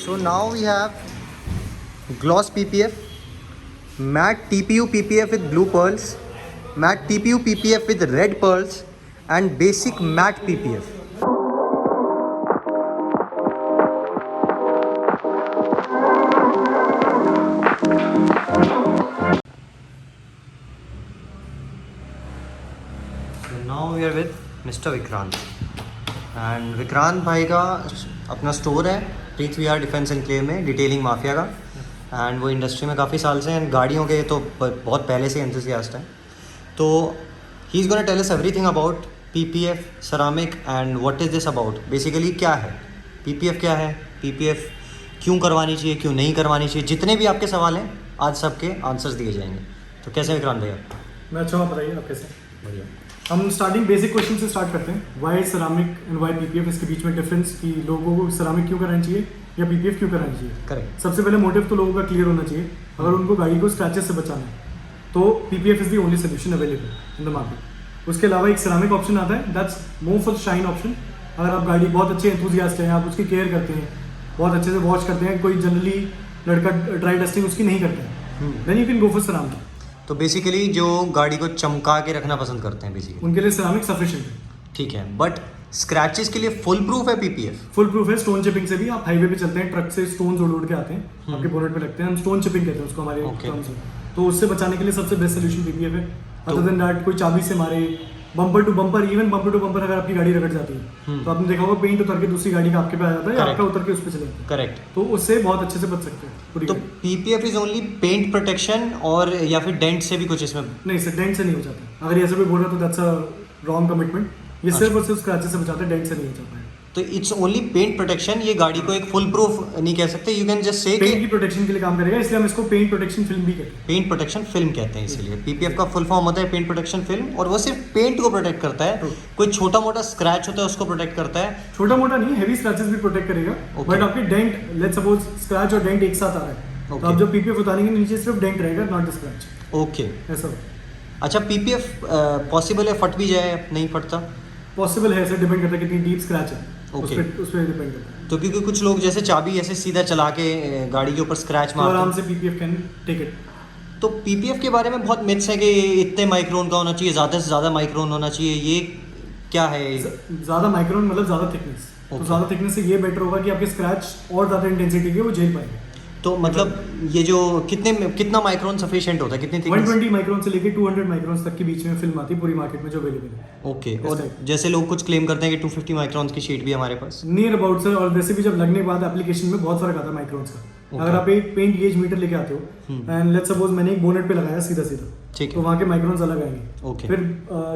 So now we have gloss PPF, matte TPU PPF with blue pearls, matte TPU PPF with red pearls, and basic matte PPF. So now we are with Mr. Vikrant. And Vikrant भाई का अपना store है प्रीत विहार defence enclave में, detailing mafia का। And वो industry में काफ़ी साल से एंड गाड़ियों के तो बहुत पहले से एंथुसियास्ट है। तो he is gonna tell us everything about PPF ceramic and what is this about. Basically क्या है पीपीएफ, क्या है पीपीएफ, क्यों करवानी चाहिए, क्यों नहीं करवानी चाहिए, जितने भी आपके सवाल हैं आज सबके आंसर्स दिए जाएंगे। तो कैसे विक्रांत भैया? मैं अच्छा हूँ, बताइए आप कैसे? बढ़िया। हम स्टार्टिंग बेसिक क्वेश्चन से स्टार्ट करते हैं। Why ceramic and why PPF, इसके बीच में डिफरेंस कि लोगों को सेरामिक क्यों करानी चाहिए या पीपीएफ क्यों करानी चाहिए। करेक्ट। सबसे पहले मोटिव तो लोगों का क्लियर होना चाहिए। अगर उनको गाड़ी को स्क्रैचेस से बचाना है तो PPF is the only solution available in the market. उसके अलावा एक सेरामिक ऑप्शन आता है, that's more for shine option. अगर आप गाड़ी बहुत अच्छे एंथुसियास्ट हैं, आप उसकी केयर करते हैं, बहुत अच्छे से वॉश करते हैं, कोई जनरली लड़का ड्राई डस्टिंग उसकी नहीं करता है, then you can go for ceramic. तो बेसिकली जो गाड़ी को चमका के रखना पसंद करते हैं बेसिकली उनके लिए सेरामिक सफिशिएंट है। ठीक है, बट स्क्रैचेस के लिए फुल प्रूफ है पीपीएफ? फुल प्रूफ है। स्टोन चिपिंग से भी आप हाईवे पे चलते हैं, ट्रक से स्टोन्स उड़ के आते हैं, आपके बोनेट पे लगते हैं, हम स्टोन चिपिंग कहते हैं उसको हमारे टर्म्स में। तो उससे बचाने के लिए सबसे बेस्ट सोल्यूशन पीपीएफ है। अदर देन दैट कोई चाबी से मारे, bumper to bumper, even bumper to bumper अगर आपकी गाड़ी रगड़ जाती है तो आपने देखा होगा पेंट उतर के दूसरी गाड़ी का आपके पे आ जाता है या आपका उतर के उस पे चले जाता है। करेक्ट। तो उससे बहुत अच्छे से बच सकते हैं। तो PPF is only paint protection और या फिर डेंट से भी कुछ इसमें? नहीं सर, डेंट से नहीं हो जाता। अगर ऐसा कोई बोल रहा तो दैट्स अ रॉन्ग कमिटमेंट। ये सिर्फ और सिर्फ स्क्रैचेस से बचाते हैं, डेंट से नहीं हो जाता है। तो इट्स ओनली पेंट प्रोटेक्शन, ये गाड़ी को एक फुल प्रूफ नहीं कह सकते। You can just say paint की प्रोटेक्शन के लिए काम करेगा, इसलिए हम इसको पेंट प्रोटेक्शन फिल्म भी कहते हैं। पेंट प्रोटेक्शन फिल्म कहते हैं इसलिए। पीपीएफ का फुल फॉर्म होता है पेंट प्रोटेक्शन फिल्म, और वो सिर्फ पेंट को प्रोटेक्ट करता है। कोई छोटा मोटा स्क्रैच होता है उसको प्रोटेक्ट करता है। छोटा मोटा नहीं, हेवी स्क्रैचेस भी प्रोटेक्ट करेगा। बट आपके डेंट, लेट्स सपोज स्क्रैच और डेंट एक साथ आ रहा है, तो आप जब पीपीएफ उतारेंगे नीचे सिर्फ डेंट रहेगा, नॉट द स्क्रैच। ओके, ऐसा। अच्छा पीपीएफ पॉसिबल है फट भी जाए? नहीं फटता? पॉसिबल है सर, डिपेंड करता है कितनी डीप स्क्रैच है। उस पे डिपेंड करता है। तो क्योंकि कुछ लोग जैसे चाबी ऐसे सीधा चला के गाड़ी के ऊपर स्क्रैच मारते हैं, आराम से पीपीएफ कैन टेक इट। तो पीपीएफ के बारे में बहुत मिथ्स है कि इतने माइक्रोन का होना चाहिए, ज़्यादा से ज़्यादा माइक्रोन होना चाहिए, ये क्या है? ज़्यादा माइक्रोन मतलब ज़्यादा थिकनेस। तो ज़्यादा थिकनेस से ये बेटर होगा कि आपके स्क्रैच और ज़्यादा इंटेंसिटी के वो झेल पाएंगे। तो मतलब ये जो कितना माइक्रोन सफिशिएंट होता है, कितनी थिकनेस? 120 माइक्रोन से लेके 200 माइक्रोन तक के बीच में फिल्म आती है पूरी मार्केट में जो अवेलेबल है। ओके। और जैसे लोग कुछ क्लेम करते हैं कि 250 माइक्रोन की शीट भी हमारे पास नियर अबाउट सर। और वैसे भी जब लगने के बाद एप्लीकेशन में बहुत फर्क आता है माइक्रोन्स का। अगर आप एक पेंट गेज मीटर लेके आते हो एंड लेट्स सपोज मैंने एक बोनेट पे लगाया सीधा सीधा, ठीक है, तो वहाँ के माइक्रोन्स अलग आएंगे। ओके। फिर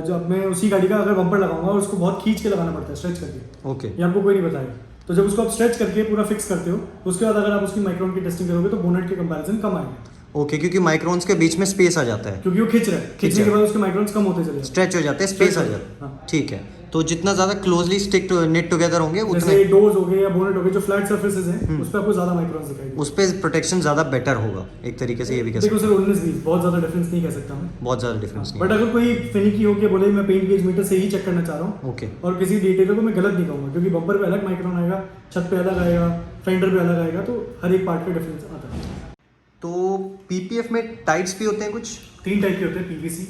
जब मैं उसी गाड़ी का अगर बम्पर लगाऊंगा और उसको बहुत खींच के लगाना पड़ता है, स्ट्रेच करके, ओके, ये आपको कोई नहीं बताएगा। तो जब उसको आप स्ट्रेच करके पूरा फिक्स करते हो, उसके बाद अगर आप उसकी माइक्रोन की टेस्टिंग करोगे तो बोनेट के कंपैरिजन कम आएंगे। ओके, क्योंकि माइक्रोन्स के बीच में स्पेस आ जाता है, क्योंकि वो खींच रहा है, खींचने के बाद उसके माइक्रोन्स कम होते चले जाते हैं, स्ट्रेच हो जाते हैं, स्पेस आ जाता है। ठीक है, तो जितना ज़्यादा क्लोजली स्टिक नेट टुगेदर होंगे उतने, जैसे डोर्स हो गए या बोनेट हो गए, जो फ्लैट सर्फेसेस हैं उस पे आपको ज़्यादा माइक्रोन्स दिखाई देंगे, उस पर प्रोटेक्शन ज़्यादा बेटर होगा एक तरीके से, ये भी कह सकते देखो सर। 19-20 बहुत ज़्यादा डिफरेंस नहीं कह सकता मैं, बहुत ज़्यादा डिफरेंस नहीं। बट अगर कोई फिनिकी हो के बोले मैं पेंट गेज मीटर से ही चेक करना चाह रहा हूँ, ओके, और किसी डिटेलर को मैं गलत नहीं कहूँगा, क्योंकि बम्पर पे अलग माइक्रोन आएगा, छत पे अलग आएगा, फेंडर पे अलग आएगा, तो हर एक पार्ट का डिफरेंस आता है। तो पीपीएफ में टाइप्स भी होते हैं कुछ? 3 टाइप के होते हैं, पीवीसी,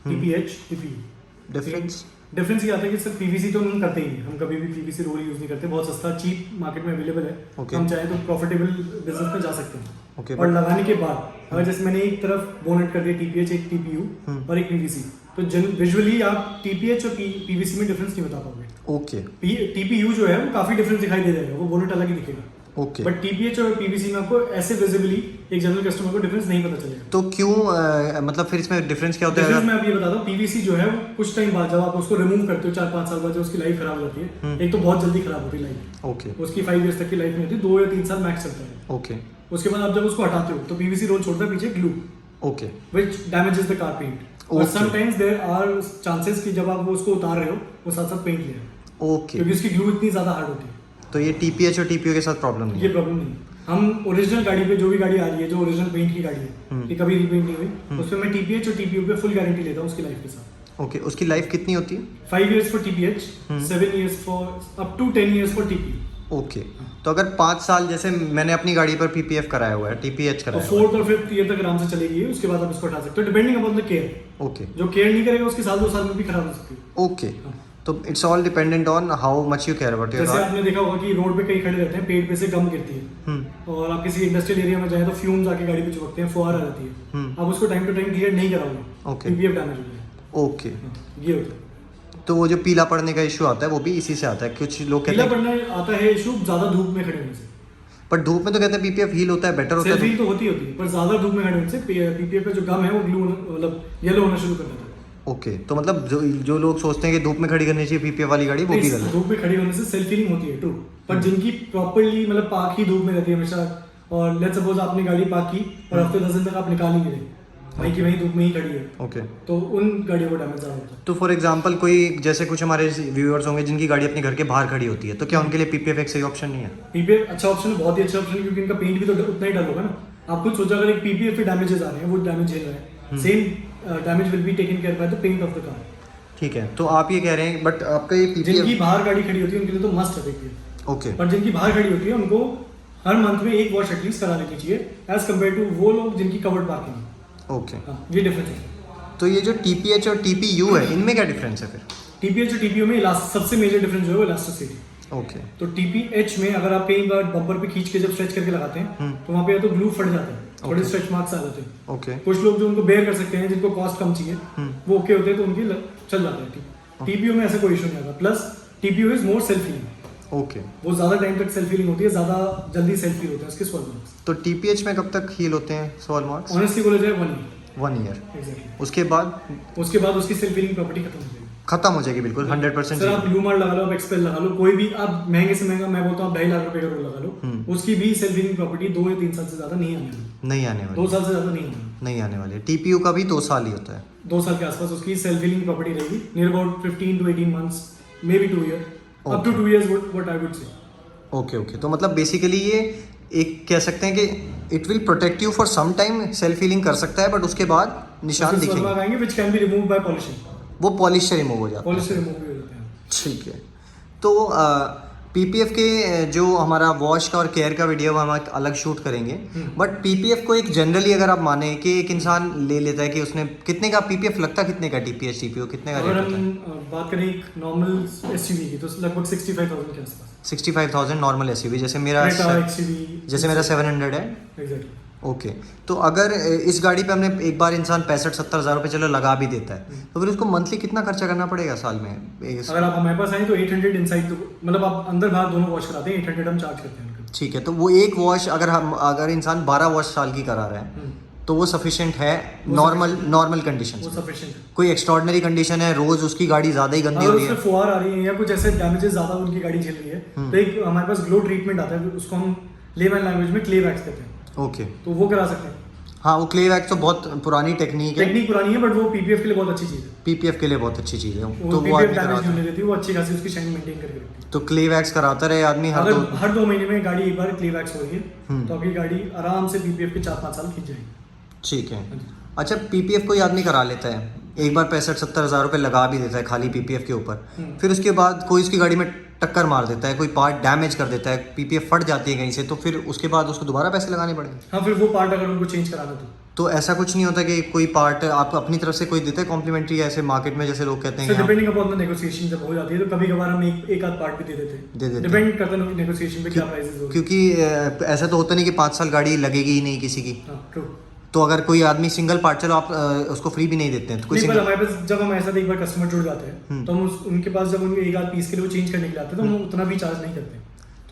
टीपीएच, टीपीयू। डिफरेंस ये आता है कि सर पीवीसी तो हम करते ही नहीं, हम कभी भी पीवीसी रोल यूज नहीं करते, बहुत सस्ता चीप मार्केट में अवेलेबल है। हम चाहे तो प्रॉफिटेबल बिजनेस में जा सकते हैं। और लगाने के बाद अगर जैसे मैंने एक तरफ बोनेट कर दिया टीपीएच, एक टीपीयू और एक पीवीसी, तो विजुअली आप टीपीएच और पीवीसी में डिफरेंस नहीं बता पाओगे। ओके। टीपीयू जो है वो काफी डिफरेंस दिखाई दे जाएगा, वो बोनेट अलग ही दिखेगा। ओके, बट टीपीएच और पीवीसी में आपको ऐसे विजिबली एक जनरल कस्टमर को डिफरेंस नहीं पता चलेगा। तो क्यों मतलब फिर इसमें डिफरेंस क्या होता है? डिफरेंस मैं आप ये बताता हूँ, पीवीसी जो है वो कुछ टाइम बाद जब आप उसको रिमूव करते हो, 4-5 साल बाद जब उसकी लाइफ खराब होती है, एक तो बहुत जल्दी खराब होती है लाइफ, ओके, उसकी 5 इयर्स तक की लाइफ नहीं होती, 2 या 3 साल मैक्स चलता है। ओके, उसके बाद आप जब उसको हटाते हो तो पीवीसी रोल छोड़ता है पीछे glue, okay, which damages the car paint. और समटाइम्स देयर आर चांसेस कि जब आप वो उसको उतार रहे हो वो साथ साथ पेंट ले रहे हो, ओके, क्योंकि उसकी ग्लू इतनी ज्यादा हार्ड होती है। तो ये टीपीएच और टीपीयू के साथ प्रॉब्लम नहीं ये है? प्रॉब्लम नहीं। हम ओरिजिनल गाड़ी पे, जो भी गाड़ी आ रही है जो ओरिजिनल पेंट की गाड़ी है, ये कभी रीपेंट नहीं हुई, उस पे मैं टीपीएच और टीपीयू पे फुल गारंटी लेता हूँ उसकी लाइफ के साथ। ओके, उसकी लाइफ कितनी होती है? 5 years for TPH, 7 years for up to 10 years for TPU. Okay, तो अगर 5 साल जैसे मैंने अपनी गाड़ी पर पीपीएफ कराया हुआ है, टीपीएच कराया हुआ है, 4th और 5th ईयर तक आराम से चलेगी, उसके बाद आप इसको हटा सकते हो, depending upon the care. Okay जो केयर नहीं करेगा उसकी साल 2 साल में भी खराब हो सकती है। ओके, तो it's all dependent on how much you care about your जैसे कार। आपने देखा होगा कि रोड पे कई खड़े रहते हैं, पेड़ पे से गम गिरती है, और आप किसी इंडस्ट्रियल एरिया में जाए तो फ्यूम्स आके गाड़ी पे चिपकते हैं, फुहार आ जाती है, आप उसको टाइम टू टाइम क्लियर नहीं कराओगे, ओके पीपीएफ डैमेज हो जाएगा। ओके, ये होता है। तो वो जो पीला पड़ने का इशू आता है वो भी इसी से आता है। कुछ लोग कहते पीला हैं, पड़ना आता है इशू ज्यादा धूप में खड़े होने से। पर धूप में तो कहते हैं पीपीएफ हील होता है, बेटर होता सेल्फ है। हील तो होती है, पर ज्यादा धूप में खड़े होने से पीपीएफ का जो गम है वो ब्लू मतलब येलो होना शुरू कर देता है। ओके, तो मतलब जो लोग सोचते हैं कि धूप में खड़ी करनी चाहिए पीपीएफ वाली गाड़ी, वो भी गलत है। धूप में खड़ी होने से सेल्फ हीलिंग होती है, ट्रू। पर जिनकी प्रॉपर्ली मतलब पार्क ही धूप में रहती है हमेशा, और लेट्स सपोज आपने गाड़ी पार्क की और हफ्ते 10 दिन तक आप निकाल ही नहीं रहे, वहीं की वहीं धूप में ही खड़ी है, ओके, तो उन गाड़ियों को डैमेज ज्यादा होता है। तो फॉर एग्जांपल कोई जैसे कुछ हमारे व्यूअर्स होंगे जिनकी गाड़ी अपने घर के बाहर खड़ी होती है, तो क्या उनके लिए पीपीएफ एक सही ऑप्शन नहीं है? पीपीएफ अच्छा ऑप्शन है, बहुत ही अच्छा ऑप्शन है, क्योंकि इनका पेंट भी तो उतना ही डल होगा ना। आप खुद सोचा अगर एक पीपीएफ पे डैमेजेस आ रहे हैं, वो डैमेज झेल रहा है, same damage will be taken care by the paint of the car. ठीक है, तो आप ये कह रहे हैं, बट आपका ये जिनकी पीपीएफ, बाहर गाड़ी खड़ी होती है उनके लिए तो मस्ट है पीपीएफ, ओके पर जिनकी बाहर खड़ी होती है उनको हर मंथ में एक वॉश एटलीस्ट करा लेनी चाहिए, एज कम्पेयर टू वो लोग जिनकी कवर्ड पार्किंग है। ओके, ये डिफरेंस है। तो ये जो टीपीएच और टीपीयू है, इनमें क्या डिफरेंस है फिर? टीपीएच और टीपीयू में सबसे मेजर डिफरेंस जो है वो इलास्टिसिटी। ओके, तो टीपीएच में अगर आप कई बार बम्पर पे खींच के जब स्ट्रेच करके लगाते हैं तो वहाँ पे या तो ग्लू फट जाता है, थोड़े स्ट्रेच मार्क्स आ जाते हैं। ओके, कुछ लोग जो उनको बेयर कर सकते हैं, जिनको कॉस्ट कम चाहिए, वो ओके होते हैं, तो उनकी चल जाता है। टीपीयू में ऐसा कोई इशू नहीं आता। Plus TPU is more self healing, okay, वो ज्यादा टाइम तक सेल्फ हीलिंग होती है, ज्यादा जल्दी सेल्फ हील होता है उसके स्वॉल मार्क्स। तो टीपीएच में कब तक हील होते हैं सॉल मार्क्स? ऑनेस्टली बोला जाए 1 ईयर 1 ईयर। एग्जैक्टली। उसके बाद उसकी सेल्फ हीलिंग प्रॉपर्टी खत्म हो जाएगी, खत्म हो जाएगी बिल्कुल 100%। सर आप ल्यूमार लगा लो, आप एक्सपेल लगा लो, कोई भी आप महंगे से महंगा, मैं बोलता हूँ 2.5 लाख रुपए का रोल लगा लो, उसकी भी सेल्फ हीलिंग प्रॉपर्टी 2 या 3 साल से ज्यादा नहीं आने वाली। नहीं आने 2 वाली, साल से ज्यादा नहीं आने नहीं आने वाली। टीपीयू का भी 2 साल ही होता है। 2 साल के आसपास उसकी सेल्फ हीलिंग प्रॉपर्टी रहेगी, near about 15 to 18 months, may be 2 year, up to 2 years what I would say. Okay okay, तो मतलब बेसिकली ये एक कह सकते हैं कि it will protect you for some time, self healing कर सकता है, बट उसके बाद निशान दिखेंगे, आएंगे which can be removed by polishing, वो पॉलिश से रिमूव हो जाता है। पॉलिश से रिमूव भी हो जाते हैं। ठीक है, तो पीपीएफ के जो हमारा वॉश का और केयर का वीडियो हम एक अलग शूट करेंगे, बट पीपीएफ को एक जनरली अगर आप माने कि एक इंसान ले लेता है कि उसने कितने का पीपीएफ लगता, कितने का टीपीएच टीपीयू कितने का अगर रेट होता है? हम बात करें एक नॉर्मल एसयूवी की, तो लगभग 65,000 के आसपास। 65,000 नॉर्मल एसयूवी, जैसे मेरा एक्सयूवी 700 है। एग्जैक्टली। ओके, तो अगर इस गाड़ी पे हमने एक बार इंसान 65-70 हज़ार रुपये चलो लगा भी देता है, तो फिर उसको मंथली कितना खर्चा करना पड़ेगा साल में? अगर आप हमारे पास आए तो 800 इनसाइड, मतलब आप अंदर बाहर दोनों वॉश कराते हैं, 800 हम चार्ज करते हैं उनका। ठीक है, तो वो एक वॉश अगर इंसान 12 वॉश साल की करा रहा है तो वो सफिशिएंट है नॉर्मल कंडीशन? वो सफिशिएंट है। कोई एक्स्ट्रॉर्डनरी कंडीशन है, रोज उसकी गाड़ी ज्यादा ही गंदी हो रही है, उसमें फुहार आ रही है या कुछ ऐसे डैमेजेस ज्यादा उनकी गाड़ी झेल रही है, तो एक हमारे पास ग्लो ट्रीटमेंट आता है, उसको हम लेमैन लैंग्वेज में क्ले वैक्स कहते हैं। ओके, तो वो करा सकते हैं। हाँ, वो क्ले वैक्स तो बहुत पुरानी टेक्निक है, टेक्निक पुरानी है, बट वो पीपीएफ के लिए बहुत अच्छी चीज है। पीपीएफ के लिए बहुत अच्छी चीज है, वो तो वो पीपीएफ आदमी डैमेज कराता नहीं है। होने देती, वो अच्छी खासी उसकी शाइन मेंटेन करके रखती है। तो क्ले वैक्स कराता रहे आदमी अगर हर 2 महीने में गाड़ी एक बार क्ले वैक्स हो रही है तो आपकी गाड़ी आराम से पीपीएफ के 4-5 साल खींच जाएगी। ठीक है। अच्छा, पीपीएफ कोई आदमी करा लेता है, एक बार 65-70 हज़ार रुपये लगा भी देता है खाली पीपीएफ के ऊपर, फिर उसके बाद कोई उसकी गाड़ी में टक्कर मार देता है, कोई पार्ट डैमेज कर देता है, पीपीएफ फट जाती है कहीं से, तो फिर उसके बाद उसको दोबारा पैसे लगाने पड़ेंगे? हाँ, फिर वो पार्ट अगर उनको चेंज कराना तो ऐसा कुछ नहीं होता कि कोई पार्ट आप अपनी तरफ से कोई देते हैं कॉम्प्लीमेंटली, ऐसे मार्केट में जैसे लोग कहते हैं? डिपेंडिंग अपॉन द नेगोशिएशन जब हो जाती है तो कभी कभार हम एक आध पार्ट भी दे देते हैं, डिपेंड करता है नेगोशिएशन पे क्या प्राइसेस हो। क्योंकि ऐसा तो होता नहीं कि 5 साल गाड़ी लगेगी ही नहीं किसी की। हाँ, ट्रू। तो अगर कोई आदमी सिंगल पार्ट, चलो आप उसको फ्री भी नहीं देते हैं, तो कोई हमारे पास जब हमारे साथ एक बार कस्टमर जुड़ जाते हैं तो हम उनके पास जब उनके एक आध पीस के लिए वो चेंज करने के लिए आते हैं तो हम उतना भी चार्ज नहीं करते,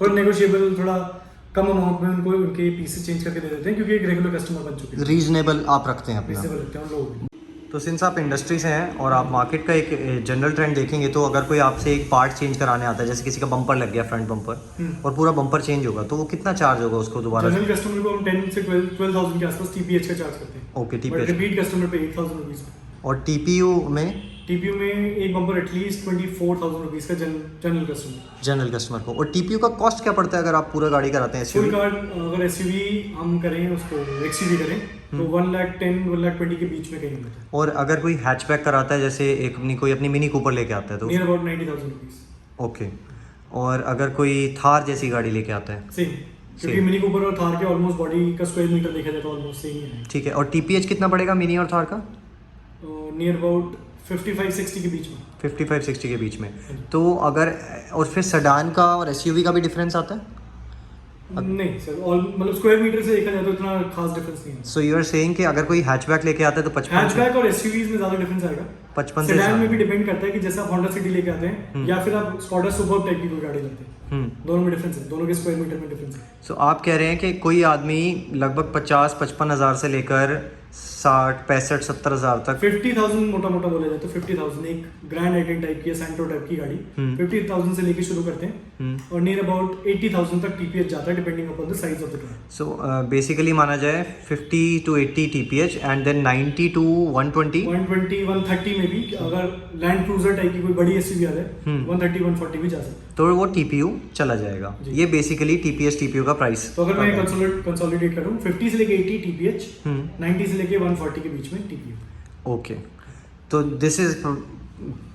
थोड़ा नेगोशिएबल, थोड़ा कम अमाउंट में उनको उनके पीसेस चेंज करके दे देते हैं, क्योंकि एक रेगुलर कस्टमर बन चुके हैं। रीजनेबल आप रखते हैं अपना? रीजनेबल रखते हैं हम लोग। तो सिंस आप इंडस्ट्री से हैं और आप मार्केट का एक जनरल ट्रेंड देखेंगे, तो अगर कोई आपसे एक पार्ट चेंज कराने आता है, जैसे किसी का बम्पर लग गया, फ्रंट बम्पर, और पूरा बम्पर चेंज होगा, तो वो कितना चार्ज होगा उसको दोबारा? जनरल कस्टमर को हम 10 से 12,000 के आसपास टीपीएच का चार्ज करते हैं। Okay, TPH. रिपीट कस्टमर पे 8,000 रुपीज। और टीपीयू में? टीपीयू में एक बम्पर एटलीस्ट 24,000 रुपीज का जनरल कस्टमर को। और टीपीयू का कॉस्ट क्या पड़ता है अगर आप पूरा गाड़ी कराते हैं? फुल कार अगर एसयूवी हम करें, उसको एक्सयूवी करें तो 1,10,00,000 1,20,000 के बीच में कहीं मिलता है। और अगर कोई हैचबैक कराता है, जैसे कोई अपनी मिनी कूपर लेके आता है, तो नियर अबाउट 90,000 रुपीज। ओके, और अगर कोई थार जैसी गाड़ी लेके आता है? सेम, क्योंकि मिनी कूपर और थार के ऑलमोस्ट बॉडी का स्क्वायर मीटर देखा जाए तो ऑलमोस्ट सेम ही है। ठीक है, और टीपीएच कितना पड़ेगा मिनी और थार का? नियर अबाउट 55-60 के बीच में। 55-60 के बीच में। तो अगर और फिर सेडान का और एसयूवी का भी डिफरेंस आता है? नहीं सर, ऑल मतलब स्क्वायर मीटर से देखा जाए तो इतना खास डिफरेंस नहीं है। सो यू आर सेइंग कि अगर कोई हैचबैक लेके आता है तो 55 हैचबैक और एसयूवीज में ज्यादा डिफरेंस आएगा। 55 से सेडान में भी डिपेंड करता है कि जैसे आप होंडा सिटी लेके आते हैं या फिर आप स्कॉडा सुपर्ब टाइप की कोई गाड़ी लेते हैं, दोनों में डिफरेंस है, दोनों के स्क्वायर मीटर में डिफरेंस है। सो आप कह रहे हैं कि कोई आदमी लगभग 50-55 हज़ार से लेकर 60-65-70 हज़ार तक 50,000 मोटा मोटा बोला जाए तो 50,000 एक ग्रैंड आइटेन टाइप की सैंट्रो टाइप की गाड़ी 50,000 से लेके शुरू करते हैं और नियर अबाउट 80,000 तक टीपीएच जाता है depending upon the size of the car. So basically माना जाए 50 to 80 TPH and then 90 to 120 120-130 में भी अगर लैंड क्रूजर टाइप की कोई बड़ी एसयूवी आ जाए 130-140 भी जा सकता है, तो वो टीपीयू चला जाएगा। ये बेसिकली टीपीएस टीपीयू का प्राइस। तो अगर मैं कंसोलिडेट करूं 50 से लेके 80 टीपीएच, 90 से लेके 140 के बीच में टीपीयू। ओके, तो दिस इज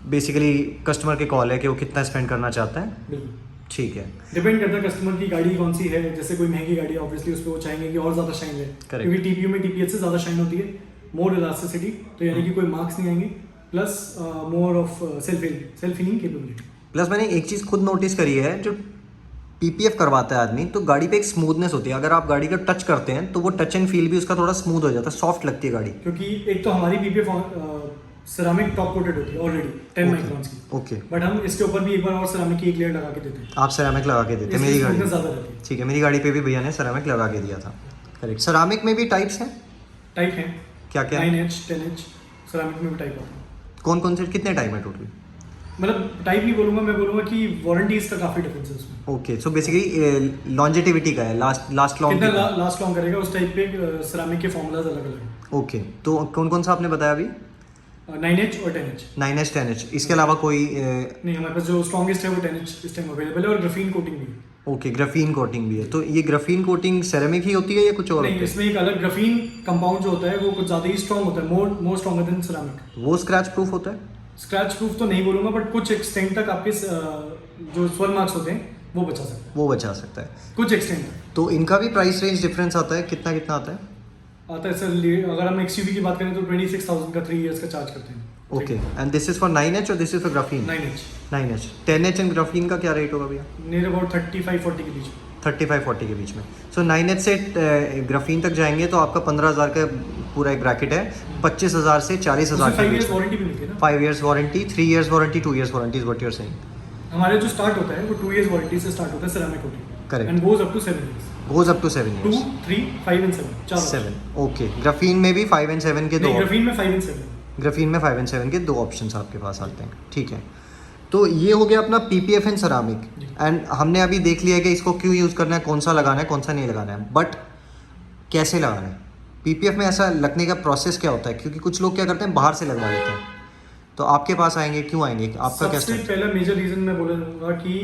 बेसिकली कस्टमर के कॉल है कि वो कितना स्पेंड करना चाहता है। बिल्कुल ठीक है, डिपेंड करता है कस्टमर की गाड़ी कौन सी है। जैसे कोई महंगी गाड़ी है ऑब्वियसली उस पर वो चाहेंगे कि और ज्यादा शाइन रहे, क्योंकि टीपीयू में टीपीएच से ज्यादा शाइन होती है, मोर इलास्टिसिटी, तो यानी कि कोई मार्क्स नहीं आएंगे, plus more of self healing capability. Plus मैंने एक चीज़ खुद नोटिस करी है, जो पीपीएफ करवाता है आदमी तो गाड़ी पे एक स्मूथनेस होती है। अगर आप गाड़ी का टच करते हैं तो वो टच एंड फील भी उसका थोड़ा स्मूथ हो जाता है, सॉफ्ट लगती है गाड़ी। क्योंकि एक तो हमारी पीपीएफ सिरामिक टॉप कोटेड होती है ऑलरेडी 10 माइक्रॉन्स की। ओके, बट हम इसके ऊपर भी एक बार और सिरामिक की एक लेयर लगा के देते हैं। आप सेरामिक लगा के देते हैं? मेरी गाड़ी ज्यादा रहती है। ठीक है, मेरी गाड़ी पे भी भैया ने सेरामिक लगा के दिया था। करेक्ट। सेरामिक में भी टाइप्स हैं? टाइप हैं, क्या क्या? 9H 10H सेरामिक में भी टाइप आता है। कौन कौन से, कितने टाइप है टोटल? मतलब टाइप नहीं बोलूंगा, मैं बोलूंगा कि वारंटीज का काफी डिफरेंस है उसमें। ओके, सो बेसिकली लॉन्जेटिविटी का है, लास्ट लॉन्ग कितना लास्ट लॉन्ग करेगा उस टाइप पे सेरामिक के फॉर्मूलाज अलग अलग हैं। ओके, तो कौन कौन सा आपने बताया अभी? 9H और 10H। 9H 10H, इसके अलावा कोई नहीं, हमारे पास जो स्ट्रॉन्गेस्ट है वो 10H इस टाइम अवेलेबल है, और ग्राफीन कोटिंग भी है। ओके, ग्राफीन कोटिंग भी है। तो ये ग्राफीन कोटिंग सेरेमिक ही होती है या कुछ और? नहीं, इसमें एक अलग ग्राफीन कंपाउंड जो होता है वो कुछ ज्यादा ही स्ट्रॉन्ग होता है, मोर स्ट्रॉन्गर देन सेरामिक। वो स्क्रैच प्रूफ होता है? स्क्रैच प्रूफ तो नहीं बोलूंगा, बट कुछ एक्सटेंट तक आपके जो स्वर्ल मार्क्स होते हैं वो बचा सकता है। वो बचा सकता है कुछ एक्सटेंट तक। तो इनका भी प्राइस रेंज डिफरेंस आता है? कितना कितना आता है? आता है सर, अगर हम एक्सयूवी की बात करें तो 26,000 का 3 इयर्स का चार्ज करते हैं। Okay, and this is for 9H और this is for graphene? 9H 10H and graphene का क्या रेट होगा भैया? नियर अबाउट 35-40 के बीच में। 35-40 के बीच में। सो 9H से ग्राफीन तक जाएंगे तो आपका 15,000 का पूरा एक ब्रैकेट है, 25,000 से 40,000 के 5 बीच इयर्स में। वारंटी भी मिलती है ना। 5 years warranty, 3 years warranty, 2 years warranty is what you are saying. हमारे जो स्टार्ट होता है वो 2 इयर्स वारंटी से स्टार्ट होता है ceramic coating. Correct. And goes up to 7 years. Goes up to 7 2, years। 3, 5 and 7 चार 7, ओके। ग्राफीन में भी 5 and 7 के दो, ग्राफीन में 5 एंड 7। ग्राफीन में 5 and 7 के दो ऑप्शंस आपके पास आते हैं। ठीक है, तो ये हो गया अपना पीपीएफ एंड सेरामिक। एंड हमने अभी देख लिया कि इसको क्यों यूज़ करना है, कौन सा लगाना है, कौन सा नहीं लगाना है, बट कैसे लगाना है। पीपीएफ में ऐसा लगने का प्रोसेस क्या होता है? क्योंकि कुछ लोग क्या करते हैं बाहर से लगवा लेते हैं, तो आपके पास आएंगे, क्यों आएंगे, आपका क्या सबसे स्टेप? पहला मेजर रीजन मैं बोलूंगा कि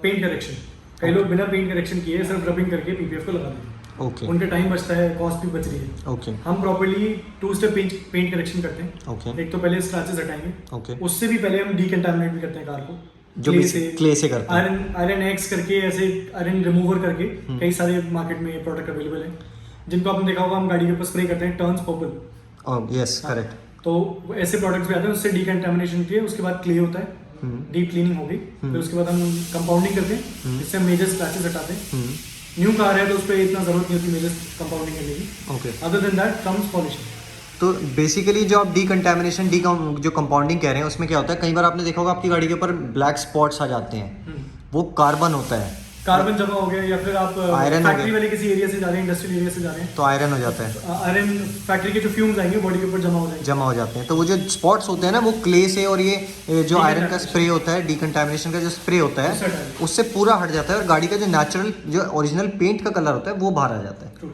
पेंट करेक्शन। कई लोग बिना पेंट करेक्शन किए सिर्फ रबिंग करके पीपीएफ को लगा देते हैं। ओके उनका टाइम बचता है, कॉस्ट भी बच रही है। ओके हम प्रॉपर्ली 2 स्टेप पेंट करेक्शन करते हैं। ओके एक तो पहले स्क्रैचेस हटाएंगे, ओके, उससे भी पहले हम डीकंटामिनेट भी करते हैं कार को, जो क्ले से करते हैं। आयरन एक्स करके, ऐसे आयरन रिमूवर करके कई सारे मार्केट में प्रोडक्ट अवेलेबल हैं, जिनको आपने देखा होगा हम गाड़ी के ऊपर स्प्रे करते हैं, टर्न्स पर्पल। Yes, correct. तो ऐसे प्रोडक्ट्स भी आते हैं, उससे डीकंटामिनेशन होती है, उसके बाद क्ले होता है, डीप क्लीनिंग हो गई, फिर उसके बाद हम कंपाउंडिंग करते हैं, जिससे हम मेजर स्क्रैचेस हटाते हैं। न्यू कार है तो उस पर इतना जरूरत नहीं होती मेजर कंपाउंडिंग करने की। Okay, other than that comes polishing. तो बेसिकली जो आप डीकंटामिनेशन जो कंपाउंडिंग कह रहे हैं उसमें क्या होता है, कई बार आपने देखा होगा आपकी गाड़ी के ऊपर ब्लैक स्पॉट्स आ जाते हैं, वो कार्बन होता है, कार्बन जमा हो गया, या फिर आप आयरन हो फैक्ट्री गया। वाले किसी एरिया से जा रहे हैं, इंडस्ट्रियल एरिया से जा रहे हैं, तो आयरन हो जाता है, आयरन फैक्ट्री के जो फ्यूम्स आएंगे बॉडी के ऊपर जमा हो जाएंगे। जमा हो जाते हैं। तो वो जो स्पॉट्स होते हैं ना, वो क्ले से और ये जो आयरन का स्प्रे होता है, डीकंटामिनेशन का जो स्प्रे होता है, उससे पूरा हट जाता है और गाड़ी का जो नेचुरल जो ओरिजिनल पेंट का कलर होता है वो बाहर आ जाता है। True.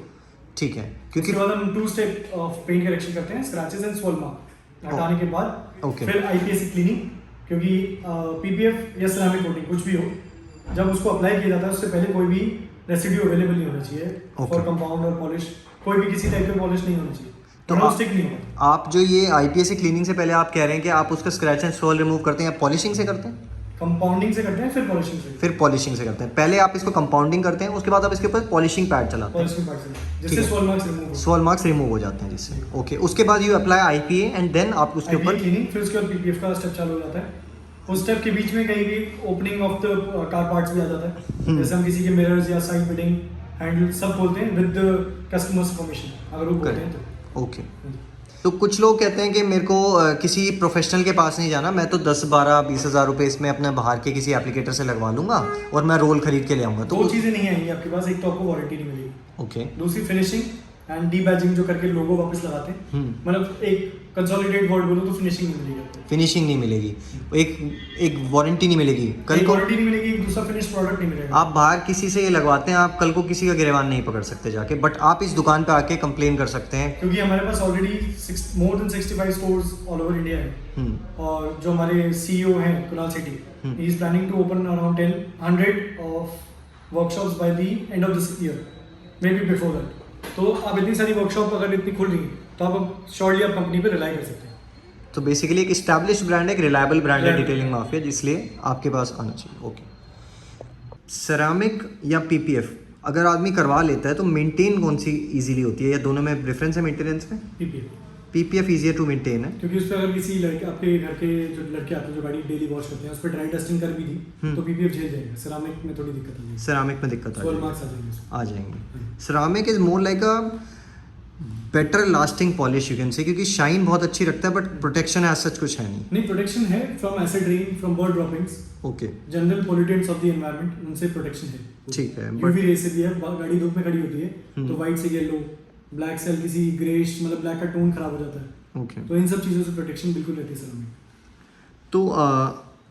ठीक है, क्योंकि उसके बाद हम 2 स्टेप ऑफ पेंट करेक्शन करते हैं, स्क्रैचेस एंड स्वॉल मार्क हटाने के बाद Okay. फिर आईपीएस क्लीनिंग, क्योंकि पीपीएफ या सेरामिक कोटिंग कुछ भी हो, जब उसको अप्लाई किया जाता है उससे पहले कोई भी रेसिड्यू अवेलेबल नहीं होना चाहिए फॉर कंपाउंड और पॉलिश, कोई भी किसी टाइप का पॉलिश नहीं होना चाहिए, तो स्टिक नहीं होगा। आप जो ये आईपीएस क्लीनिंग से पहले आप कह रहे हैं कि आप उसका स्क्रैच एंड सोल रिमूव करते हैं या पॉलिशिंग से करते हैं? कंपाउंडिंग से करते हैं फिर पॉलिशिंग से। फिर पॉलिशिंग से करते हैं। पहले आप इसको कंपाउंडिंग करते हैं, उसके बाद आप इसके ऊपर पॉलिशिंग पैड चलाते हैं, पॉलिशिंग पार्ट से ठीक जिससे है। सोल मार्क्स रिमूव हो। सोल मार्क्स रिमूव हो जाते हैं जिससे। ओके, उसके बाद you apply IPA and then आप उसके ऊपर क्लीनिंग, फिर उसके बाद पीपीएफ का स्टेप चालू हो जाता है। उस स्टेप के बीच में कहीं भी opening of the car parts भी आ जाता है। जैसे हम किसी के मिरर्स या साइड फिटिंग हैंडल सब बोलते हैं विद कस्टमर्स इंफॉर्मेशन अगर वो बोलते हैं तो। ओके। तो कुछ लोग कहते हैं कि मेरे को किसी प्रोफेशनल के पास नहीं जाना, मैं तो 10-12-20 हज़ार रुपये इसमें अपने बाहर के किसी एप्लीकेटर से लगवा लूंगा और मैं रोल खरीद के ले आऊँगा। दो चीज़ें नहीं आएंगी आपके पास, एक तो आपको वारंटी नहीं मिलेगी, ओके, दूसरी फिनिशिंग एंड डी बैजिंग जो करके लोगो वापस लगाते हैं। मतलब एक कंसोलिडेट वर्ड बोलो तो फिनिशिंग नहीं मिलेगी आपको। फिनिशिंग नहीं मिलेगी, एक वारंटी नहीं मिलेगी, कल एक को वारंटी नहीं मिलेगी, एक दूसरा फिनिश प्रोडक्ट नहीं मिलेगा। आप बाहर किसी से ये लगवाते हैं, आप कल को किसी का गिरबान नहीं पकड़ सकते जाके, बट आप इस दुकान पे आके कंप्लेन कर सकते हैं। क्योंकि हमारे पास already more than 65 stores all over India है। और जो हमारे सीईओ हैं Kunal Sethi, he is planning to open around 100 of workshops by the end of this year, maybe before that. तो आप इतनी सारी वर्कशॉप अगर इतनी खुल रही तो आप श्योरली आप कंपनी पे रिलाई कर सकते हैं। तो बेसिकली एक स्टैब्लिश ब्रांड है, एक रिलायबल ब्रांड है डिटेलिंग माफिया, इसलिए आपके पास आना चाहिए। ओके। सेरामिक या पीपीएफ अगर आदमी करवा लेता है तो मेंटेन कौन सी इजीली होती है, या दोनों में डिफरेंस है मेंटेनेंस में? पीपीएफ ईजियर टू मेंटेन है, क्योंकि उस पर अगर किसी लड़के आपके घर के जो लड़के आते हैं जो गाड़ी डेली वॉश करते हैं उस पर ड्राई डस्टिंग कर भी दी तो पीपीएफ झेल जाएगा। सेरामिक में थोड़ी दिक्कत आएगी, सेरामिक में दिक्कत सोल मार्क्स आ जाएंगे उसमें। आ जाएंगे। Ceramic is more like a better lasting polish you can say, क्योंकि शाइन बहुत अच्छी रखता है, बट प्रोटेक्शन एज सच कुछ है नहीं। प्रोटेक्शन है from acid rain, from bird droppings, okay, general pollutants of the environment, उनसे प्रोटेक्शन है, ठीक है। यूवी रे से भी है। गाड़ी धूप में खड़ी होती है तो व्हाइट से येलो, ब्लैक से किसी ग्रेश, मतलब ब्लैक का टोन खराब हो जाता है। ओके, तो इन सब चीज़ों से प्रोटेक्शन बिल्कुल रहती है सेरामिक। तो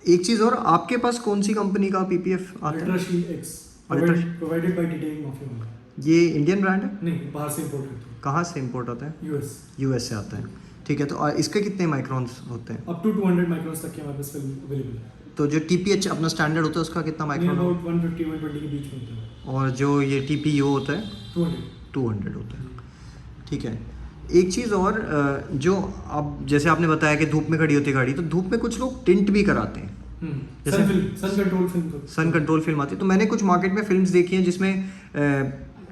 एक चीज़ और, आपके पास कौन सी कंपनी का पीपीएफ आता है? Ultrashield X, provided by detailing mafia. ये इंडियन ब्रांड है? नहीं, बाहर से इंपोर्ट करते हैं। कहाँ से इंपोर्ट होता है? यूएस। यूएस से आता है, ठीक है। तो इसके कितने माइक्रॉन्स होते हैं? अप टू 200 माइक्रॉन्स तक के हमारे पास अवेलेबल है। तो जो टीपीएच अपना स्टैंडर्ड होता है उसका कितना माइक्रॉन? अबाउट 150-120 के बीच में होता है। और जो ये टीपीयू होता है 200 होता है, ठीक है। एक चीज़ और, जो अब जैसे आपने बताया कि धूप में खड़ी होती है गाड़ी, तो धूप में कुछ लोग टिंट भी कराते हैं, सन कंट्रोल फिल्म आती है। तो मैंने कुछ मार्केट में फिल्म्स देखी हैं जिसमें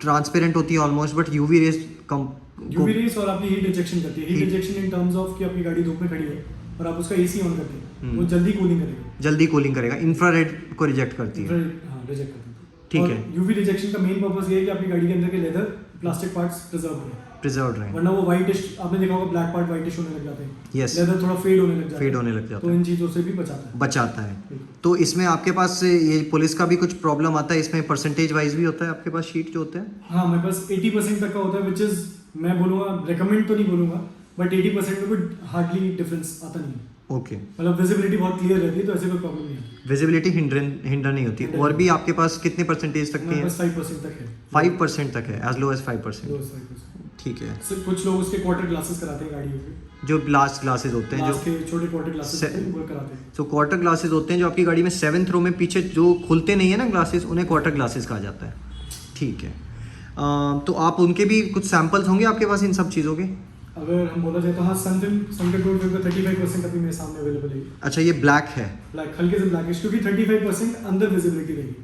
ट्रांसपेरेंट होती है ऑलमोस्ट, बट यूवी रेस और आपकी हीट रिजेक्शन करती है। Heat rejection in terms of कि आपकी गाड़ी धूप में खड़ी है और आप उसका एसी ऑन करते हैं, वो जल्दी कूलिंग करेगा, इंफ्रारेड को रिजेक्ट करती है, रिजेक्ट करती है, ठीक है। यूवी रिजेक्शन का मेन पर्पस ये है कि आपकी गाड़ी के अंदर के लेदर प्लास्टिक पार्ट्स प्रिजर्व रहे, वरना वो व्हाइटिश, आपने देखा होगा ब्लैक पार्ट व्हाइटिश होने लग जाते हैं, यस, लेदर थोड़ा फेड होने लग जाता है, तो इन चीज़ों से भी बचाता है। तो इसमें आपके पास ये पुलिस का भी कुछ प्रॉब्लम आता है, इसमें परसेंटेज वाइज भी होता है आपके पास शीट जो होते हैं? हाँ, मेरे पास 80% तक का होता है, विच इज मैं बोलूँगा, रिकमेंड तो नहीं बोलूँगा, बट 80% में कोई हार्डली डिफरेंस आता नहीं है। ओके, मतलब विजिबिलिटी बहुत क्लियर रहती है, तो ऐसे कोई प्रॉब्लम नहीं है। विजिबिलिटी हिंडर नहीं होती। और भी आपके पास कितने परसेंटेज तक के हैं? 5% तक है। 5% तक है, एज लो एज 5%, ठीक है। कुछ लोग उसके क्वार्टर ग्लासेस कराते हैं गाड़ियों के, जो लास्ट ग्लासेस होते हैं, जो छोटे क्वार्टर ग्लासेस होते हैं वो कराते हैं। तो क्वार्टर ग्लासेस होते हैं जो आपकी गाड़ी में 7th रो में पीछे जो खुलते नहीं है ना ग्लासेस, उन्हें क्वार्टर ग्लासेस कहा जाता है, ठीक है। तो आप उनके भी कुछ सैंपल्स होंगे आपके पास इन सब चीज़ों के? अगर हम बोला जाए तो हाँ, सन कंट्रोल फिल्म का 35% अभी मेरे सामने अवेलेबल है। अच्छा, ये ब्लैक है? ब्लैक, हल्के से ब्लैकिश, क्योंकि 35% अंदर विजिबिलिटी रहेगी,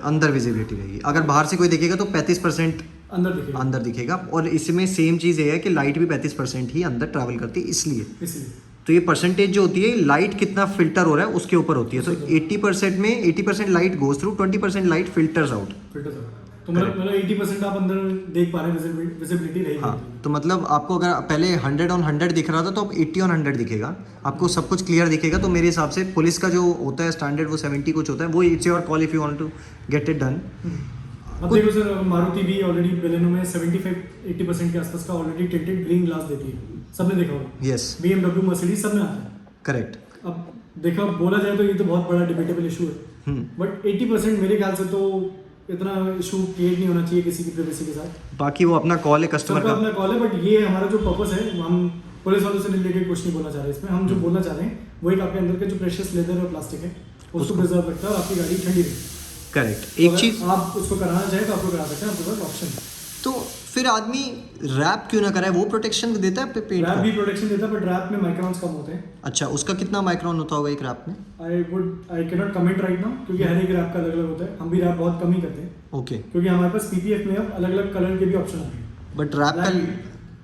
अंदर विजिबिलिटी रहेगी। अगर बाहर से कोई देखेगा तो 35% अंदर दिखेगा। और इसमें सेम चीज़ ये है कि लाइट भी 35% ही अंदर ट्रैवल करती है, इसलिए तो ये परसेंटेज जो होती है, लाइट कितना फिल्टर हो रहा है उसके ऊपर होती है। तो 80% में 80% light goes through, 20% light filters out. तो मतलब 80% आप अंदर देख पा रहे हैं, विजिबिलिटी रहेगी। हाँ, तो मतलब आपको अगर पहले 100 on 100 दिख रहा था तो अब 80 on 100 दिखेगा, आपको सब कुछ क्लियर दिखेगा। तो मेरे हिसाब से पुलिस का जो होता है स्टैंडर्ड वो 70 कुछ होता है, वो it's your call if you want to get it done. अब देखो सर, मारुति भी ऑलरेडी बेलेनो में 75-80% के आसपास का ऑलरेडी टिल्टेड ग्रीन ग्लास देती है, सबने देखा होगा। यस, BMW, मर्सिडीज सब में आता है, करेक्ट। अब देखा, बोला जाए तो ये तो बहुत बड़ा डिबेटेबल इशू है, बट 80% मेरे ख्याल से तो इतना इशू क्रिएट नहीं होना चाहिए किसी की प्राइवेसी के साथ। बाकी वो अपना कॉल है, कस्टमर का अपना कॉल है, बट ये हमारा जो पर्पस है, हम पुलिस वालों से रिलेटेड कुछ नहीं बोलना चाह रहे इसमें। हम जो बोलना चाह रहे हैं वो एक आपके अंदर का जो प्रेशियस लेदर और प्लास्टिक है उसको प्रिजर्व रखता है और आपकी गाड़ी ठंडी रहे। करेक्ट। एक चीज आप उसको कराना चाहें तो आपको करा सकते हैं, आपके पास ऑप्शन है। तो फिर फिर आदमी रैप क्यों ना कराए, वो प्रोटेक्शन देता है पेंट रैप को? भी प्रोटेक्शन देता है, बट रैप में माइक्रॉन्स कम होते हैं। अच्छा, उसका कितना माइक्रोन होता होगा एक रैप में? I can not comment right now, क्योंकि हर एक रैप का अलग अलग होता है। हम भी रैप बहुत कम ही करते हैं। ओके। क्योंकि हमारे पास पीपीएफ में अब अलग अलग कलर के भी ऑप्शन आ गए। बट रैप का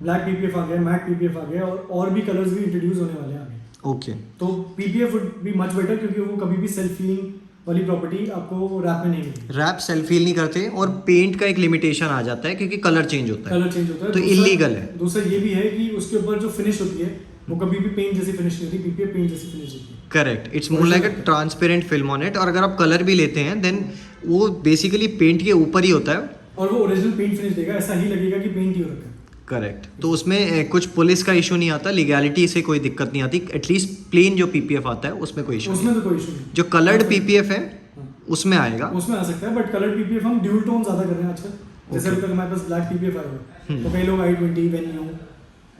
ब्लैक पीपीएफ आ गया, मैट पीपीएफ आ गया, और भी कलर्स भी इंट्रोड्यूस होने वाले हैं आगे। ओके। तो PPF would be much better, क्योंकि वो कभी भी सेल्फ फीलिंग वाली प्रॉपर्टी आपको रैप में नहीं मिलेगी। रैप सेल्फ फील नहीं करते, और पेंट का एक लिमिटेशन आ जाता है क्योंकि कलर चेंज होता है। कलर चेंज होता है तो इलीगल है। दूसरा ये भी है कि उसके ऊपर जो फिनिश होती है वो कभी भी पेंट जैसी फिनिश नहीं होती, पीपीएफ पेंट जैसी फिनिश होती है। Correct, it's more like a transparent film on it. और अगर आप कलर भी लेते हैं देन वो बेसिकली पेंट के ऊपर ही होता है, और वो ओरिजिनल पेंट फिनिश देगा, ऐसा ही लगेगा कि पेंट ही हो रखा है। करेक्ट। तो उसमें कुछ पुलिस का इशू नहीं आता, लीगैलिटी से कोई दिक्कत नहीं आती। एटलीस्ट प्लेन जो पीपीएफ आता है उसमें कोई इशू उसमें तो कोई इशू नहीं। जो कलर्ड पीपीएफ है उसमें आएगा, उसमें आ सकता है, बट कलर पीपीएफ हम ड्यूल टोन ज्यादा कर रहे हैं आजकल। जैसे अभी तक हमारे पास ब्लैक पीपीएफ आया हुआ है, तो कई लोग i20 वेन्यू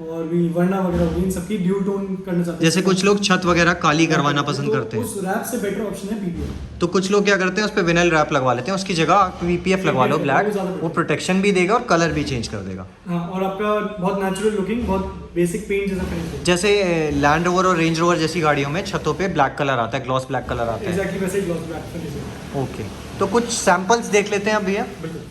और भी वर्ना वगैरह होगी, इन सबकी ड्यूल टोन करना चाहते हैं। जैसे कुछ लोग छत वगैरह काली करवाना पसंद करते हैं, उस रैप से बेटर ऑप्शन है पीपीएफ। तो कुछ लोग क्या करते हैं उस पर विनाइल रैप लगवा लेते हैं, उसकी जगह पीपीएफ लगवा लो ब्लैक, वो प्रोटेक्शन भी देगा और कलर भी चेंज कर देगा। हाँ, और आपका बहुत नेचुरल लुकिंग, बहुत बेसिक पेंट जैसा फिनिश देगा। जैसे लैंड रोवर और रेंज रोवर जैसी गाड़ियों में छतों पे ब्लैक कलर आता है, ग्लॉस ब्लैक कलर आता है। एग्जैक्टली वैसे ही ग्लॉस ब्लैक फिनिश है। ओके, तो कुछ सैंपल्स देख लेते हैं अब भैया। बिल्कुल।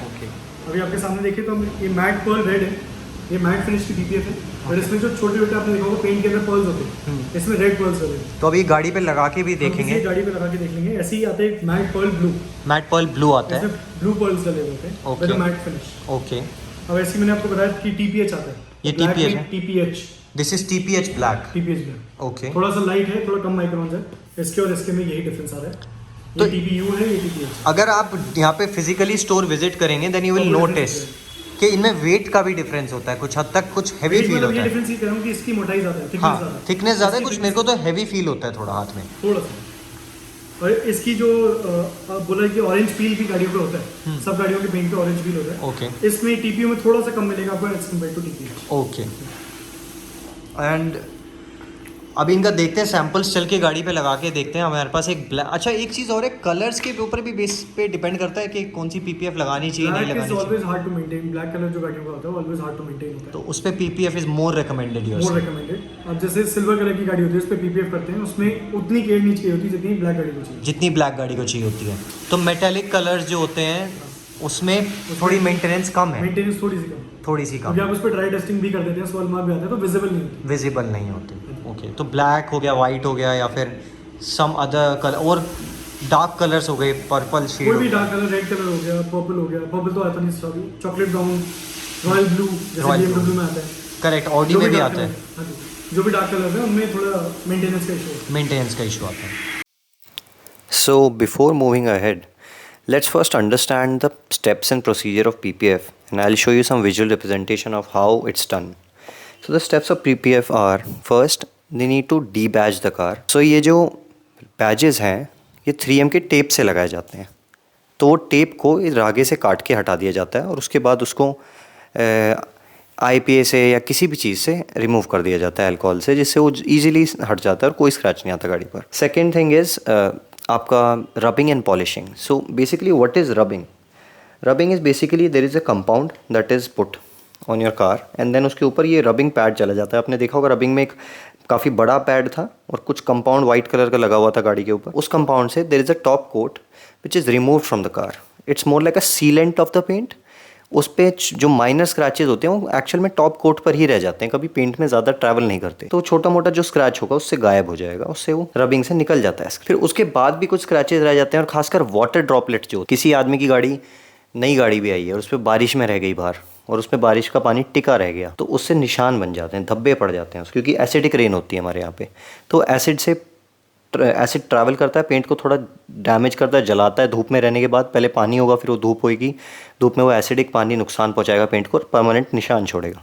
ओके, अभी आपके सामने देखिए तो ये मैट पर्ल रेड है, ये मैट फिनिश की पीपीएफ है, और इसमें जो छोटे छोटे आपने देखा होगा पेंट के अंदर पर्ल्स होते हैं, इसमें रेड पर्ल्स होते हैं। तो अभी गाड़ी पे लगा के भी देखेंगे। गाड़ी पे लगा के देख लेंगे। ऐसे ही आते हैं matte pearl blue, matte pearl blue आता है, ब्लू पर्ल्स डले होते हैं, Okay. Matte finish. ओके। अब ऐसे मैंने आपको बताया कि टीपीएच आता है, ये TPH है? TPH this is TPH black. TPH black okay. थोड़ा सा लाइट है, थोड़ा कम माइक्रोन्स है, इसके और इसके में यही डिफरेंस आ रहा है। तो ये टीपीयू है, ये टीपीएच। अगर आप यहाँ पे फिजिकली स्टोर विजिट करेंगे देन यू विल नोटिस कि इनमें वेट का भी डिफरेंस होता है, कुछ हद तक कुछ हैवी फील होता ये है। डिफरेंस ये कह रहा हूँ कि इसकी मोटाई ज़्यादा है, हाँ, थिकनेस ज़्यादा है, कुछ मेरे को तो हैवी फील होता है थोड़ा हाथ में, थोड़ा सा। और इसकी जो बोला कि ऑरेंज पील भी गाड़ियों पे होता है, सब गाड़ियों के पेंट पे ऑरेंज पील होता है। ओके। इसमें टीपीयू में थोड़ा सा कम मिलेगा आपको as compare to TPH. Okay. And अभी इनका देखते हैं सैंपल्स, चल के गाड़ी पे लगा के देखते हैं। हमारे पास एक ब्लैक, अच्छा एक चीज़ और है, कलर्स के ऊपर भी बेस पे डिपेंड करता है कि कौन सी पीपीएफ लगानी चाहिए नहीं लगानी चाहिए। Always hard to maintain, black colour जो गाड़ियों का होता है ऑलवेज हार्ड टू मेंटेन होता है, तो उस पर PPF is more recommended more recommended. अब जैसे सिल्वर कलर की गाड़ी होती है उस पर पीपीएफ करते हैं, उसमें उतनी केयर नहीं चाहिए होती जितनी ब्लैक गाड़ी को चाहिए, जितनी ब्लैक गाड़ी को चाहिए होती है। तो मेटेलिक कलर्स जो होते हैं उसमें थोड़ी मेंटेनेंस कम है, मेंटेनेंस थोड़ी सी कम। थोड़ी सी कम, अभी आप उस पर ड्राई डस्टिंग भी कर देते हैं, सॉल मार्क भी आता है, तो विजिबल नहीं होती। विजिबल नहीं होती। ओके, तो ब्लैक हो गया, वाइट हो गया, या फिर सम अदर कलर, और डार्क कलर्स हो गए, पर्पल शेड, कोई भी डार्क कलर, रेड कलर हो गया, पर्पल हो गया, पर्पल तो आता नहीं, sorry chocolate brown, royal blue, जैसे BMW में आता है, करेक्ट, ऑडी में भी आता है। हाँ जी, जो भी डार्क कलर है उनमें थोड़ा मेंटेनेंस का इशू है। मेंटेनेंस का इशू आता है। So before moving ahead, let's first understand the steps and procedure of PPF, and I'll show you some visual representation of how it's done. So the steps of PPF are, first they need to debadge the car. So ये जो badges हैं ये 3M के tape से लगाए जाते हैं। तो वो टेप को इस रागे से काट के हटा दिया जाता है और उसके बाद उसको IPA से या किसी भी चीज़ से रिमूव कर दिया जाता है, अल्कोहल से, जिससे वो ईजिली हट जाता है और कोई स्क्रैच नहीं आता गाड़ी पर। सेकेंड थिंग इज़ आपका rubbing and polishing. So basically what is rubbing? Rubbing is basically there is a compound that is put on your car and then उसके ऊपर ये रबिंग पैड चला जाता है। आपने देखा होगा रबिंग में एक काफ़ी बड़ा पैड था और कुछ कंपाउंड वाइट कलर का लगा हुआ था गाड़ी के ऊपर। उस कंपाउंड से there is a top coat which is removed from the car. It's more like a sealant of the paint. उस पे जो माइनर स्क्रैचेस होते हैं वो एक्चुअल में टॉप कोट पर ही रह जाते हैं, कभी पेंट में ज़्यादा ट्रैवल नहीं करते। तो छोटा मोटा जो स्क्रैच होगा उससे गायब हो जाएगा, उससे वो रबिंग से निकल जाता है। फिर उसके बाद भी कुछ स्क्रैचेस रह जाते हैं, और खासकर वाटर ड्रॉपलेट जो, किसी आदमी की गाड़ी, नई गाड़ी भी आई है और उस पर बारिश में रह गई बाहर और उसमें बारिश का पानी टिका रह गया, तो उससे निशान बन जाते हैं, धब्बे पड़ जाते हैं, क्योंकि एसिडिक रेन होती है हमारे यहाँ पे। तो एसिड ट्रैवल करता है, पेंट को थोड़ा डैमेज करता है, जलाता है। धूप में रहने के बाद पहले पानी होगा, फिर वो धूप होएगी, धूप में वो एसिडिक पानी नुकसान पहुंचाएगा पेंट को और परमानेंट निशान छोड़ेगा।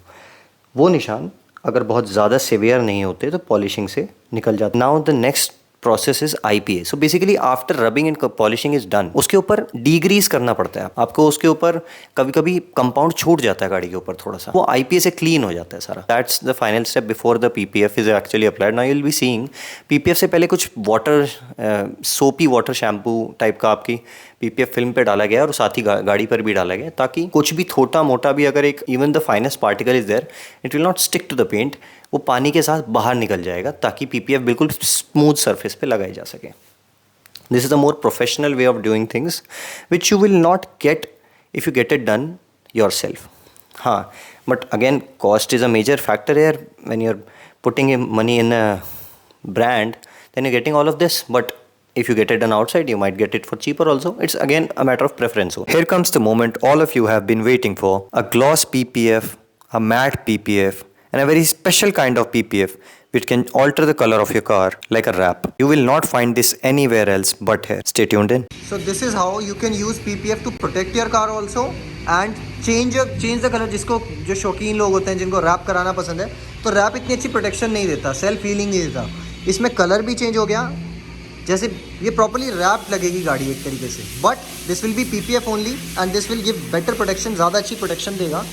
वो निशान अगर बहुत ज़्यादा सिवियर नहीं होते तो पॉलिशिंग से निकल जाते। Now the next process is IPA. So basically after rubbing and polishing is done, उसके ऊपर डिग्रीज करना पड़ता है आपको, उसके ऊपर कभी कभी कंपाउंड छूट जाता है गाड़ी के ऊपर थोड़ा सा, वो IPA से क्लीन हो जाता है सारा. That's the final step before the PPF is actually applied. Now you will be seeing PPF से पहले कुछ वाटर, सोपी वाटर शैम्पू टाइप का आपकी PPF फिल्म पे डाला गया और साथ ही गाड़ी पर भी डाला गया, ताकि कुछ भी छोटा मोटा भी अगर एक even the finest particle is there, it will not stick to the paint, वो पानी के साथ बाहर निकल जाएगा, ताकि PPF बिल्कुल स्मूथ सरफेस पे लगाई जा सके. This is the more professional way of doing things which you will not get if you get it done yourself. हाँ, but again cost is a major factor here. When you are putting money in a brand, then you're getting all of this. But if you get it done outside, you might get it for cheaper also. It's again a matter of preference. Here comes the moment all of you have been waiting for: a gloss PPF, a matte PPF, and a very special kind of PPF which can alter the color of your car like a wrap. You will not find this anywhere else but here. Stay tuned in. So this is how you can use PPF to protect your car also and change the color. जिसको जो शौकीन लोग होते हैं जिनको rap कराना पसंद है, तो रैप इतनी अच्छी प्रोटेक्शन नहीं देता, सेल्फ हीलिंग नहीं देता. इसमें कलर भी चेंज हो गया, जैसे ये प्रॉपर्ली रैप लगेगी गाड़ी एक तरीके से. But this will be PPF only and this will give better protection, ज़्यादा अच्छी प्रोटेक्शन देगा.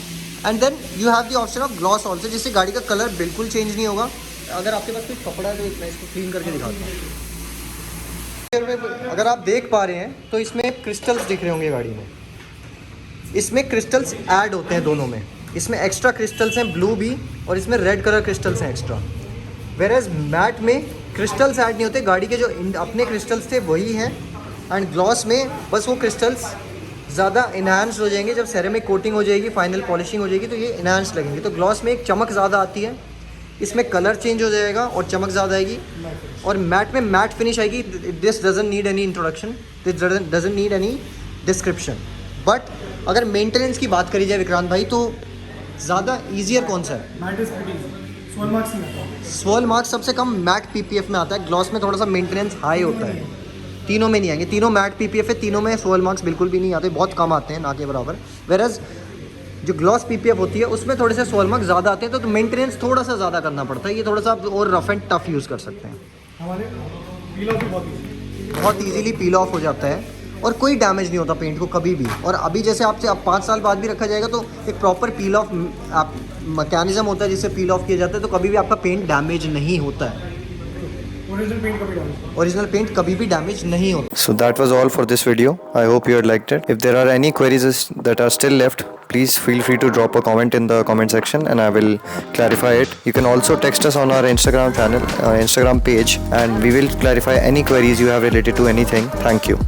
And then you have the option of gloss also, जिससे गाड़ी का कलर बिल्कुल चेंज नहीं होगा. अगर आपके पास कोई कपड़ा है तो मैं इसको क्लीन करके दिखाता हूँ. अगर आप देख पा रहे हैं तो इसमें क्रिस्टल्स दिख रहे होंगे गाड़ी में. इसमें क्रिस्टल्स ऐड होते हैं दोनों में. इसमें एक्स्ट्रा क्रिस्टल्स हैं ब्लू भी, और इसमें रेड कलर क्रिस्टल्स हैं एक्स्ट्रा. वेरेज मैट में क्रिस्टल्स ऐड नहीं होते, गाड़ी के जो अपने क्रिस्टल्स थे वही हैं. एंड ग्लॉस में बस वो क्रिस्टल्स ज़्यादा इन्हांस हो जाएंगे. जब सेरेमिक कोटिंग हो जाएगी, फाइनल पॉलिशिंग हो जाएगी, तो ये इन्हांस लगेंगे. तो ग्लॉस में एक चमक ज़्यादा आती है, इसमें कलर चेंज हो जाएगा और चमक ज़्यादा आएगी. और मैट में मैट फिनिश आएगी. This doesn't need any introduction, this doesn't need any description. But अगर मेंटेनेंस की बात करी जाए विक्रांत भाई, तो ज़्यादा ईजियर कौन सा है? स्वर्ल मार्क्स सबसे कम मैट PPF में आता है. ग्लॉस में थोड़ा सा मेंटेनेंस हाई होता है. तीनों में नहीं आएंगे. तीनों मैट PPF है, तीनों में स्वर्ल मार्क्स बिल्कुल भी नहीं आते, बहुत कम आते हैं, ना के बराबर. वेरएज जो ग्लॉस PPF होती है उसमें थोड़े से स्वर्ल मार्क्स ज़्यादा आते हैं, तो मेंटेनेंस थोड़ा सा ज़्यादा करना पड़ता है. ये थोड़ा सा आप और रफ एंड टफ यूज़ कर सकते हैं. हमारे पील ऑफ भी बहुत ईजीली पील ऑफ हो जाता है और कोई डैमेज नहीं होता पेंट को कभी भी. और अभी जैसे आपसे अब 5 साल बाद भी रखा जाएगा, तो एक प्रॉपर पील ऑफ मैकेनिज्म होता है जिससे पील ऑफ किया जाता है, तो कभी भी आपका पेंट डैमेज नहीं होता है. ओरिजिनल पेंट कभी भी डैमेज नहीं होता. So that was all for this video. I hope you had liked it. If there are any queries that are still left, please feel free to drop a comment in the comment section and I will clarify it. You can also text us on our Instagram channel, Instagram page, and we will clarify any queries you have related to anything. Thank you.